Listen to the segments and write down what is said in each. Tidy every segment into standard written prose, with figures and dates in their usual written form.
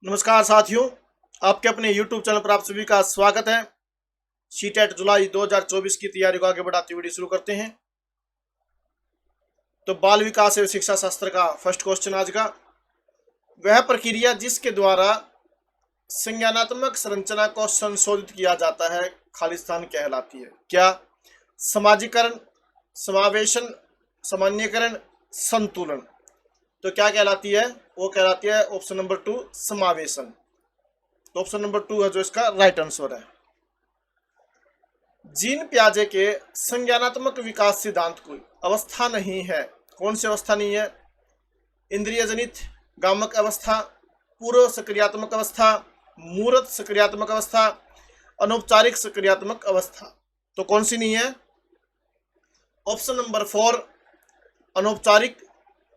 नमस्कार साथियों, आपके अपने YouTube चैनल पर आप सभी का स्वागत है। सीटेट जुलाई 2024 की तैयारी को आगे बढ़ाते वीडियो शुरू करते हैं। तो बाल विकास एवं शिक्षा शास्त्र का फर्स्ट क्वेश्चन आज का, वह प्रक्रिया जिसके द्वारा संज्ञानात्मक संरचना को संशोधित किया जाता है खालिस्तान कहलाती है। क्या? समाजीकरण, समावेशन, सामान्यकरण, संतुलन। तो क्या कहलाती है? वो कहलाती है ऑप्शन नंबर 2 समावेशन। तो ऑप्शन नंबर 2 है जो इसका राइट आंसर है। जीन पियाजे के संज्ञानात्मक विकास सिद्धांत कोई अवस्था नहीं है। कौन सी अवस्था नहीं है? इंद्रिय जनित गामक अवस्था, पूर्व सक्रियात्मक अवस्था, मूर्त सक्रियात्मक अवस्था, अनौपचारिक सक्रियात्मक अवस्था। तो कौन सी नहीं है? ऑप्शन नंबर 4 अनौपचारिक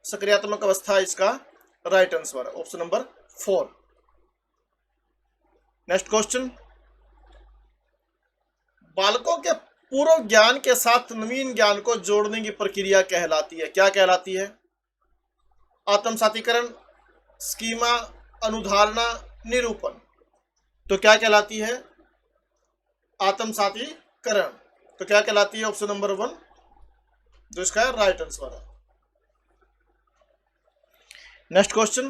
सक्रियात्मक अवस्था इसका राइट आंसर है, ऑप्शन नंबर 4। नेक्स्ट क्वेश्चन, बालकों के पूर्व ज्ञान के साथ नवीन ज्ञान को जोड़ने की प्रक्रिया कहलाती है। क्या कहलाती है? आत्मसातीकरण, स्कीमा, अनुधारणा, निरूपण। तो क्या कहलाती है? आत्मसातीकरण। तो क्या कहलाती है? ऑप्शन नंबर 1 जो इसका राइट आंसर है। नेक्स्ट क्वेश्चन,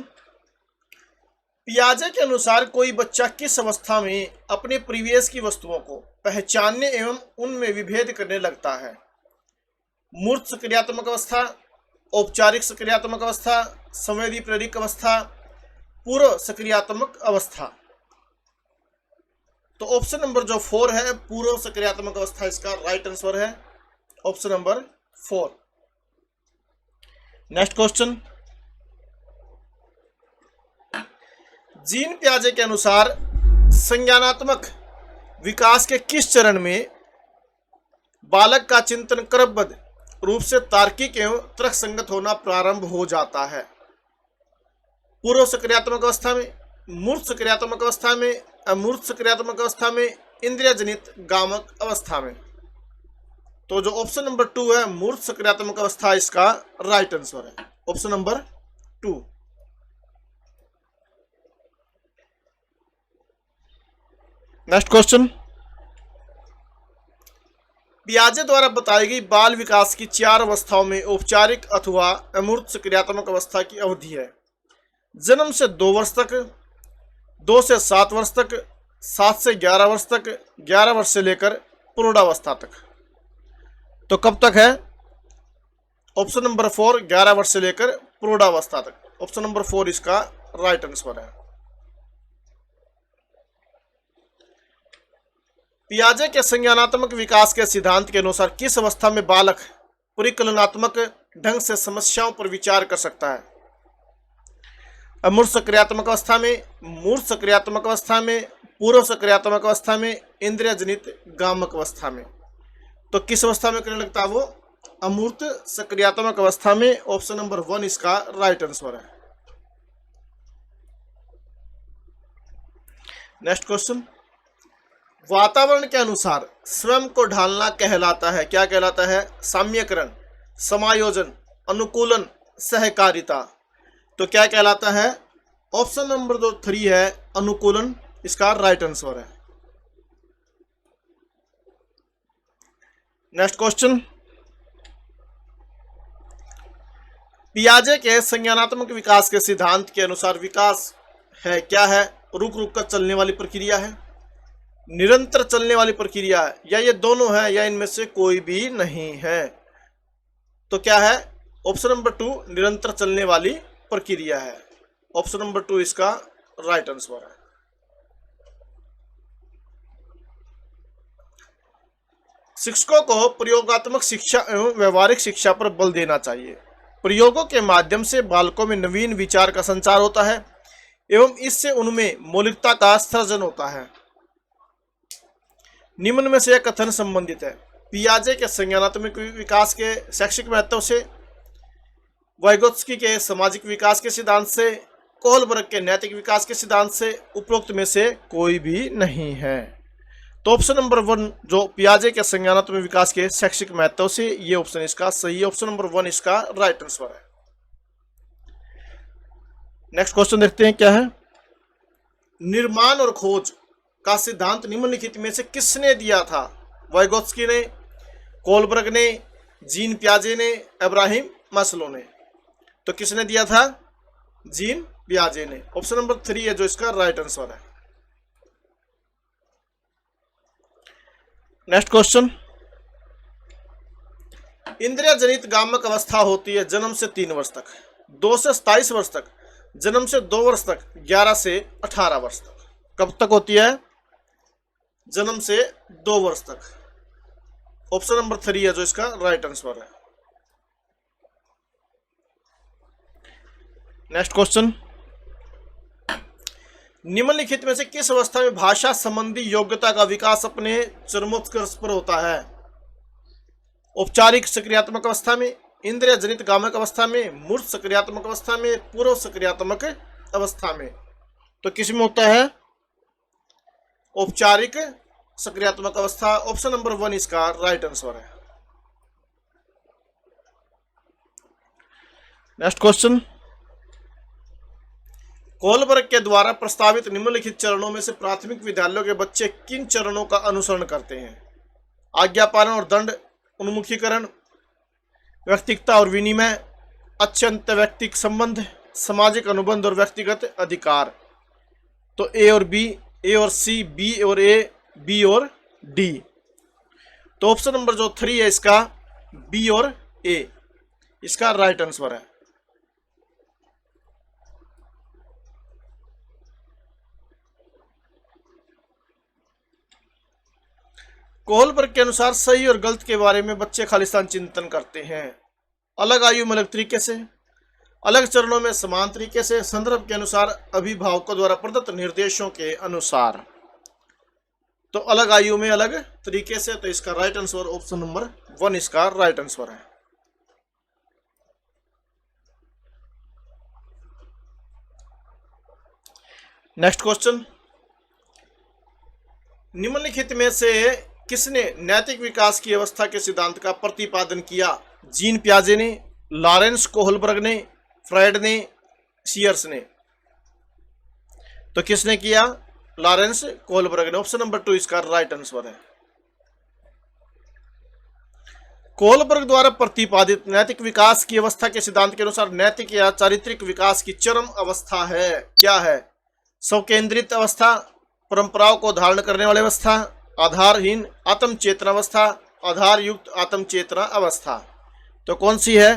पियाजे के अनुसार कोई बच्चा किस अवस्था में अपने परिवेश की वस्तुओं को पहचानने एवं उनमें विभेद करने लगता है? मूर्त सक्रियात्मक अवस्था, औपचारिक सक्रियात्मक अवस्था, संवेदी प्रेरक अवस्था, पूर्व सक्रियात्मक अवस्था। तो ऑप्शन नंबर जो 4 है पूर्व सक्रियात्मक अवस्था इसका राइट आंसर है, option number 4। Next question, Jean पियाजे के अनुसार संज्ञानात्मक विकास के किस चरण में बालक का चिंतन क्रमबद्ध रूप से तार्किक एवं तर्कसंगत होना प्रारंभ हो जाता है? पूर्व सक्रियात्मक अवस्था में, मूर्त सक्रियात्मक अवस्था में, अमूर्त सक्रियात्मक अवस्था में, इंद्रिय जनित गामक अवस्था में। तो जो ऑप्शन नंबर 2 है मूर्त सक्रियात्मक अवस्था इसका राइट आंसर है, ऑप्शन नंबर 2। नेक्स्ट क्वेश्चन, पियाजे द्वारा बताई गई बाल विकास की 4 अवस्थाओं में औपचारिक अथवा अमूर्त सक्रियात्मक अवस्था की अवधि है। जन्म से 2 वर्ष तक, 2 से 7 वर्ष तक, 7 से 11 वर्ष तक, 11 वर्ष से लेकर प्रौढ़ावस्था तक। तो कब तक है? ऑप्शन नंबर 4 11 वर्ष से लेकर प्रौढ़ावस्था तक, ऑप्शन नंबर 4 इसका राइट आंसर है। पियाजे के संज्ञानात्मक विकास के सिद्धांत के अनुसार किस अवस्था में बालक परिकलनात्मक ढंग से समस्याओं पर विचार कर सकता है? अमूर्त सक्रियात्मक अवस्था में, मूर्त सक्रियात्मक अवस्था में, पूर्व सक्रियात्मक अवस्था में, इंद्रिय जनित गामक अवस्था में। तो किस अवस्था में करने लगता है वो? अमूर्त सक्रियात्मक अवस्था में, ऑप्शन नंबर 1 इसका राइट आंसर है। नेक्स्ट क्वेश्चन, वातावरण के अनुसार स्वयं को ढालना कहलाता है। क्या कहलाता है? साम्यकरण, समायोजन, अनुकूलन, सहकारिता। तो क्या कहलाता है? ऑप्शन नंबर जो 3 है अनुकूलन इसका राइट आंसर है। नेक्स्ट क्वेश्चन, पियाजे के संज्ञानात्मक विकास के सिद्धांत के अनुसार विकास है क्या है? रुक रुक कर चलने वाली प्रक्रिया है, निरंतर चलने वाली प्रक्रिया है, या ये दोनों है, या इनमें से कोई भी नहीं है। तो क्या है? ऑप्शन नंबर 2 निरंतर चलने वाली प्रक्रिया है, ऑप्शन नंबर 2 इसका राइट आंसर है। शिक्षकों को प्रयोगात्मक शिक्षा एवं व्यवहारिक शिक्षा पर बल देना चाहिए। प्रयोगों के माध्यम से बालकों में नवीन विचार का संचार होता है एवं इससे उनमें मौलिकता का सृजन होता है। निम्न में से यह कथन संबंधित है? पियाजे के संज्ञानात्मक विकास के शैक्षिक महत्व से, वाइगोत्स्की के सामाजिक विकास के सिद्धांत से, कोहलबर्ग के नैतिक विकास के सिद्धांत से, उपरोक्त में से कोई भी नहीं है। तो ऑप्शन नंबर 1 जो पियाजे के संज्ञानात्मक विकास के शैक्षिक महत्व से, ये ऑप्शन इसका सही है, ऑप्शन नंबर 1 इसका राइट आंसर है। नेक्स्ट क्वेश्चन देखते हैं क्या है। निर्माण और खोज का सिद्धांत निम्नलिखित में से किसने दिया था? वाइगोत्स्की ने, कोलबर्ग ने, जीन पियाजे ने, इब्राहिम मास्लो ने। तो किसने दिया था? जीन पियाजे ने। ऑप्शन नंबर 3 है जो इसका राइट आंसर है। नेक्स्ट क्वेश्चन, इंद्रिय जनित गामक अवस्था होती है जन्म से 3 वर्ष तक, 2 से 27 वर्ष तक, जन्म से 2 वर्ष तक, 11 से 18 वर्ष तक। कब तक होती है? जन्म से 2 वर्ष तक। ऑप्शन नंबर 3 है जो इसका राइट आंसर है। नेक्स्ट क्वेश्चन, निम्नलिखित में से किस अवस्था में भाषा संबंधी योग्यता का विकास अपने चरमोत्कर्ष पर होता है? औपचारिक सक्रियात्मक अवस्था में, इंद्रिय जनित गामक अवस्था में, मूर्त सक्रियात्मक अवस्था में, पूर्व सक्रियात्मक अवस्था में। तो किसमें होता है? औपचारिक सक्रियात्मक अवस्था। ऑप्शन नंबर 1 इसका राइट आंसर है। नेक्स्ट क्वेश्चन, कोलबर्ग के द्वारा प्रस्तावित निम्नलिखित चरणों में से प्राथमिक विद्यालयों के बच्चे किन चरणों का अनुसरण करते हैं? आज्ञापालन और दंड, उन्मुखीकरण, व्यक्तिगता और विनिमय, अत्यंत व्यक्तिक संबंध, सामाजिक अनुबंध और व्यक्तिगत अधिकार। तो ए और बी, ए और सी, बी और ए, बी और डी। तो ऑप्शन नंबर जो 3 है इसका बी और ए इसका राइट आंसर है। कोहलबर्ग के अनुसार सही और गलत के बारे में बच्चे खालिस्तान चिंतन करते हैं अलग आयु में अलग तरीके से, अलग चरणों में समान तरीके से, संदर्भ के अनुसार, अभिभावकों द्वारा प्रदत्त निर्देशों के अनुसार। तो अलग आयु में अलग तरीके से। तो इसका राइट आंसर ऑप्शन नंबर 1 इसका राइट आंसर है। नेक्स्ट क्वेश्चन, निम्नलिखित में से किसने नैतिक विकास की अवस्था के सिद्धांत का प्रतिपादन किया? जीन पियाजे ने, लॉरेंस कोहलबर्ग ने, फ्रायड ने, सीयर्स ने। तो किसने किया? लॉरेंस कोहलबर्ग ने। ऑप्शन नंबर 2 इसका राइट आंसर है। कोहलबर्ग द्वारा प्रतिपादित नैतिक विकास की अवस्था के सिद्धांत के अनुसार नैतिक या चारित्रिक विकास की चरम अवस्था है क्या है? स्वकेंद्रित अवस्था, परंपराओं को धारण करने वाली अवस्था, आधारहीन आत्म चेतना अवस्था, आधार युक्त आत्म चेतना अवस्था। तो कौन सी है?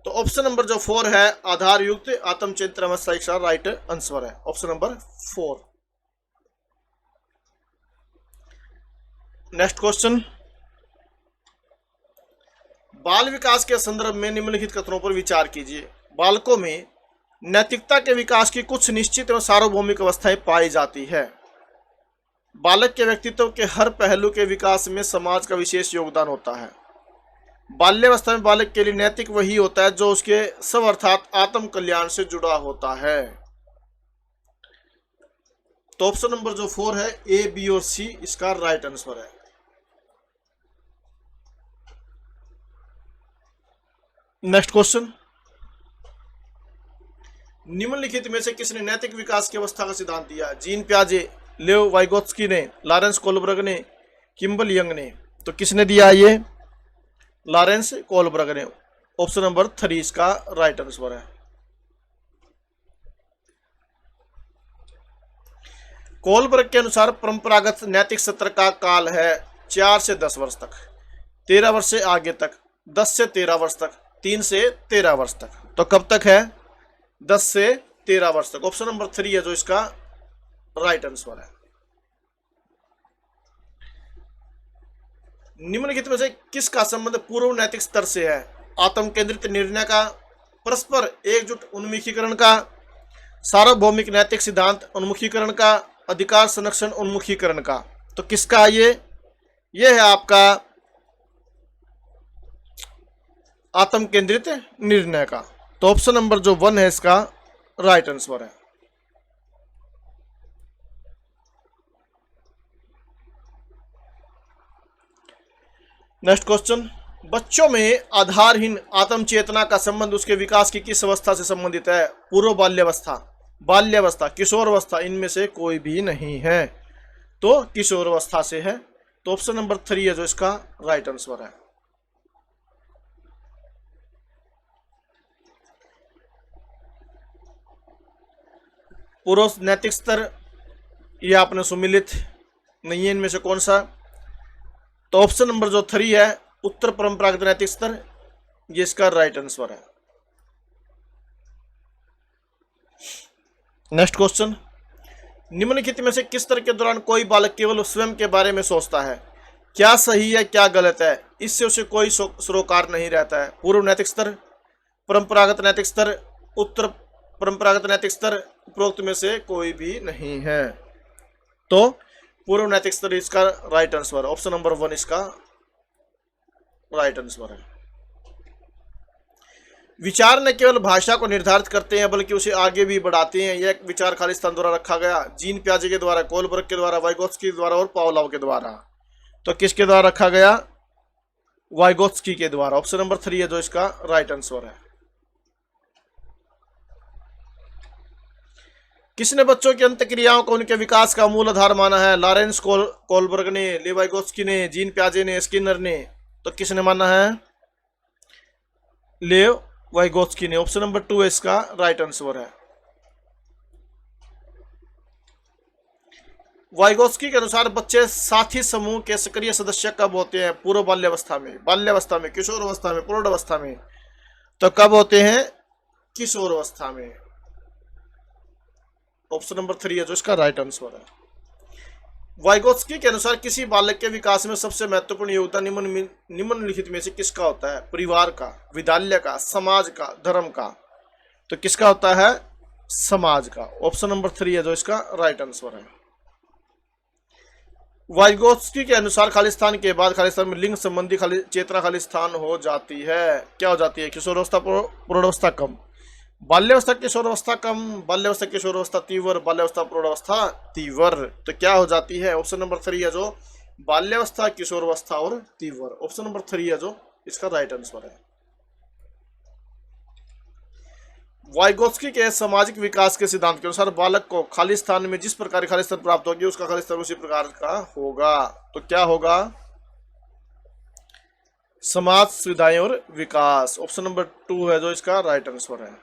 तो ऑप्शन नंबर जो 4 है आधार युक्त आत्म चेतना अवस्था इसका राइट आंसर है। Option number 4। नेक्स्ट क्वेश्चन, बाल विकास के संदर्भ में निम्नलिखित कथनों पर विचार कीजिए। बालकों में नैतिकता के विकास की कुछ निश्चित एवं सार्वभौमिक अवस्थाएं पाई जाती है। बालक के व्यक्तित्व के हर पहलू के विकास में समाज का विशेष योगदान होता है। बाल्यावस्था में बालक के लिए नैतिक वही होता है जो उसके स्व अर्थात आत्म कल्याण से जुड़ा होता है। तो ऑप्शन नंबर जो 4 है ए, बी और सी इसका राइट आंसर है। नेक्स्ट क्वेश्चन, निम्नलिखित में से किसने नैतिक विकास की अवस्था का सिद्धांत दिया? जीन पियाजे, लेव वाइगोत्स्की ने, लॉरेंस कोहलबर्ग ने, किम्बल यंग ने। तो किसने दिया? ये लॉरेंस कोहलबर्ग ने। ऑप्शन नंबर 3 इसका राइट आंसर है। कोहलबर्ग के अनुसार परंपरागत नैतिक सत्र का काल है 4 से 10 वर्ष तक, 13 वर्ष से आगे तक, 10 से 13 वर्ष तक, 3 से 13 वर्ष तक। तो कब तक है? 10 से 13 वर्ष तक। ऑप्शन नंबर 3 है जो इसका राइट आंसर है। निम्नलिखित में से किसका संबंध पूर्व नैतिक स्तर से है? आत्म केंद्रित निर्णय का, परस्पर एकजुट उन्मुखीकरण का, सार्वभौमिक नैतिक सिद्धांत उन्मुखीकरण का, अधिकार संरक्षण उन्मुखीकरण का। तो किसका ये है आपका आत्म केंद्रित निर्णय का। तो ऑप्शन नंबर जो 1 है इसका राइट आंसर है। नेक्स्ट क्वेश्चन, बच्चों में आधारहीन आत्म चेतना का संबंध उसके विकास की किस अवस्था से संबंधित है? पूर्व बाल्यावस्था, बाल्यावस्था, किशोरावस्था, इनमें से कोई भी नहीं है। तो किशोरावस्था से है। तो ऑप्शन नंबर 3 है जो इसका राइट आंसर है। पूर्व नैतिक स्तर, ये आपने सुमिलित नहीं है, इनमें से कौन सा? तो ऑप्शन नंबर जो 3 है उत्तर परंपरागत नैतिक स्तर, ये इसका राइट आंसर है। नेक्स्ट क्वेश्चन, निम्नलिखित में से किस स्तर के दौरान कोई बालक केवल स्वयं के बारे में सोचता है? क्या सही है क्या गलत है, इससे उसे कोई सरोकार नहीं रहता है। पूर्व नैतिक स्तर, परंपरागत नैतिक स्तर, उत्तर परंपरागत नैतिक स्तर, उपरोक्त में से कोई भी नहीं है। तो पूर्व नैतिक स्तर इसका राइट आंसर, ऑप्शन नंबर 1 इसका राइट आंसर है। विचार न केवल भाषा को निर्धारित करते हैं बल्कि उसे आगे भी बढ़ाते हैं। यह विचार खालिस्तान द्वारा रखा गया, जीन पियाजे के द्वारा, कोलबर्ग के द्वारा, वाइगोत्स्की के द्वारा और पावलोव के द्वारा। तो किसके द्वारा रखा गया? वाइगोत्स्की के द्वारा। ऑप्शन नंबर 3 है जो इसका राइट आंसर है। किसने बच्चों की अंतक्रियाओं को उनके विकास का मूल आधार माना है? लॉरेंस कोलबर्ग ने, लेवाइगोत्स्की ने, जीन पियाजे ने, स्किनर ने। तो किसने माना है? लेव वाइगोत्स्की ने। ऑप्शन नंबर 2 इसका राइट आंसर है। वाइगोत्स्की के अनुसार बच्चे साथी समूह के सक्रिय सदस्य कब होते हैं? पूर्व बाल्यावस्था में, बाल्यावस्था में, किशोरावस्था में, प्रौढ़ावस्था में। तो कब होते हैं? किशोरावस्था में। ऑप्शन नंबर 3 है जो इसका राइट आंसर है। वाइगोत्स्की के अनुसार किसी बालक के विकास में सबसे महत्वपूर्ण योगदान निम्नलिखित में से किसका होता है? परिवार का, विद्यालय का, समाज का, धर्म का। तो किसका होता है? समाज का। ऑप्शन नंबर 3 है जो इसका राइट आंसर है। वाइगोत्स्की के अनुसार खालिस्तान के बाद खालिस्तान में लिंग संबंधी चेतना खालिस्तान हो जाती है। क्या हो जाती है? किशोरावस्था, प्रौढ़ावस्था कम, बाल्यावस्था किशोरावस्था कम, बाल्यावस्था किशोरावस्था तीव्र, बाल्यावस्था प्रौढ़ावस्था तीव्र। तो क्या हो जाती है? ऑप्शन नंबर 3 है जो बाल्यावस्था, किशोरावस्था और तीव्र। ऑप्शन नंबर 3 है जो इसका राइट आंसर है। वाइगोत्स्की के सामाजिक विकास के सिद्धांत के अनुसार बालक को खालिस्तान में जिस प्रकार की खालिस्तान प्राप्त होगी उसका खालिस्तान उसी प्रकार का होगा। तो क्या होगा? समाज, सुविधाएं और विकास। ऑप्शन नंबर 2 है जो इसका राइट आंसर है।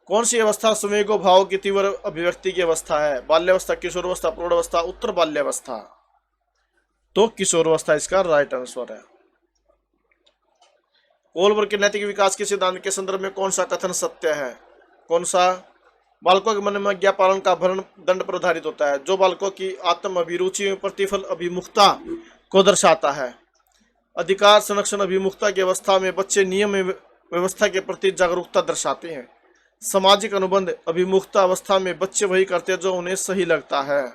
कौन सी अवस्था संवेगो भाव की तीव्र अभिव्यक्ति की अवस्था है? बाल्यावस्था, किशोरावस्था, प्रौढ़ावस्था, उत्तर बाल्यावस्था। तो किशोरावस्था इसका राइट आंसर है। कोलबर्ग के नैतिक विकास के सिद्धांत के संदर्भ में कौन सा कथन सत्य है? कौन सा? बालकों के मन में आज्ञा पालन का भरण दंड पर आधारित होता है, जो बालकों की आत्म अभिरुचि में प्रतिफल अभिमुखता को दर्शाता है। अधिकार संरक्षण अभिमुखता की अवस्था में बच्चे नियम व्यवस्था के प्रति जागरूकता दर्शाते हैं। सामाजिक अनुबंध अभिमुखता अवस्था में बच्चे वही करते हैं जो उन्हें सही लगता है।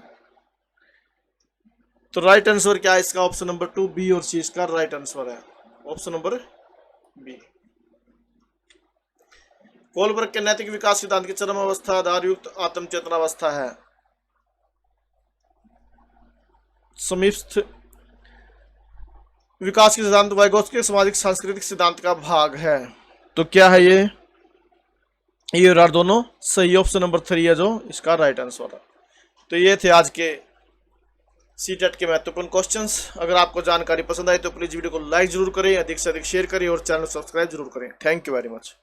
तो राइट आंसर क्या है इसका? ऑप्शन नंबर 2, बी और सी इसका राइट आंसर है। Option number B. कोलबर्ग के नैतिक विकास सिद्धांत की चरम अवस्था आधारयुक्त आत्म चेतना अवस्था है। समीपस्थ विकास के सिद्धांत वाइगोत्स्की के सामाजिक सांस्कृतिक सिद्धांत का भाग है। तो क्या है ये और दोनों सही। ऑप्शन नंबर 3 है जो इसका राइट आंसर है। तो ये थे आज के सीटेट के महत्वपूर्ण क्वेश्चंस। अगर आपको जानकारी पसंद आई तो प्लीज वीडियो को लाइक जरूर करें, अधिक से अधिक शेयर करें और चैनल सब्सक्राइब जरूर करें। Thank you very much.